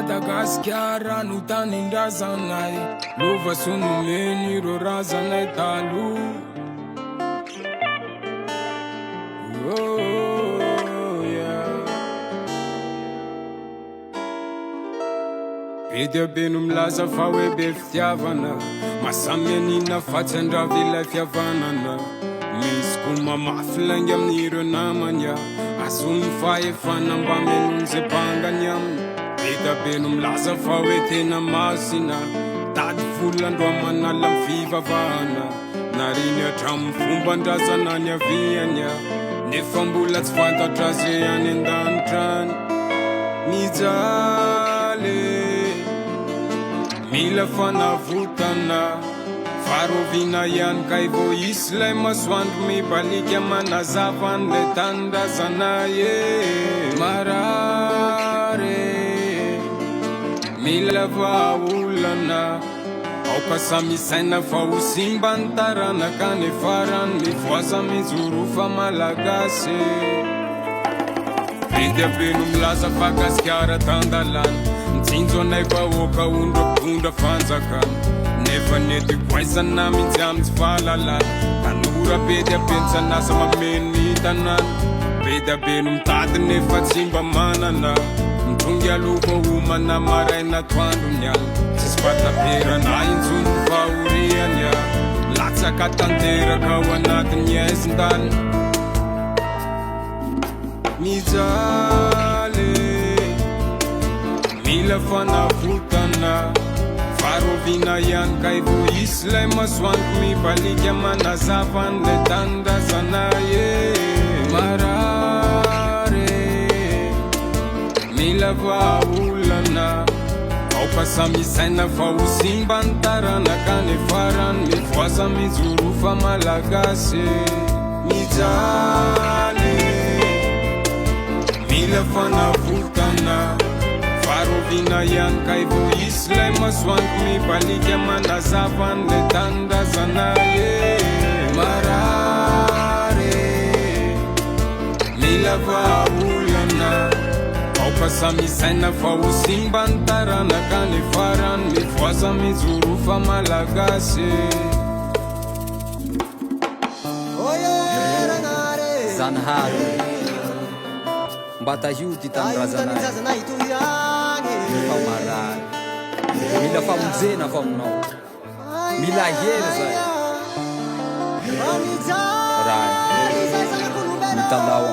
Madagasikara no tanindrazanay lova sonomeny ro razanay talo. Be dia be no milaza fa hoe be fitiavana, masamy anina fatsy andravy ilay fihavanana. Misy ko mamafy lainga amin'ireo namany azony fahefana mba menon'izay mpangany aminy. Be dia be no milaza fa hoe tena masina, tady volandro manala amin'ny fivavahana. Nariny hatramin'ny fomba andrazana ny aviany nefa mbola tsy fantatra zay any an-danitrany. Mijaly mila fanavotana, farovina ihany ka vo isy lay masoandro mibalika manazava an'lay tanindrazana. Marary mila vahaolana, aoka samisaina fa ho simba ny taranaka nefarany mivoaza mijorofa malagasy. Be dia be no milaza fa Gasikara tandalana, mitsinjo anay vahoaka ondra fanjakana. Nefa nety voaizana mihitsy amin'ny tsy fahalalana, tanora be dia be nitsanasa mameno ny tanàna. Be dia be no mitady nefa tsy mba manana, mitrongy aloha homana maraina toandro ny ala. Tsisy fataperana intsony fahoriany latsaka tanteraka ao anatin'ny aizin-dany. Mijaly mila fanavotana, farovina ihany ka vo isy lay masoandro mibalika manazava an'lay tanindrazana. Marary mila vahaolana, aoka samisaina fa ho simba ny taranaka nefarany mivoaza mijorofa malagasy. Mijaly mila fanavotana, farovina ihany ka vo isy lay masoandro mibalika manazava an'lay tanindrazana. Marary mila vahaolana, aoka samisaina fa ho simba ny taranaka nefarany mivoaza mijorofa malagasy. Zanahary mba tahody tanindrazanay fa marary, mila famonjena fa aminao, mila hery zay raha mitalao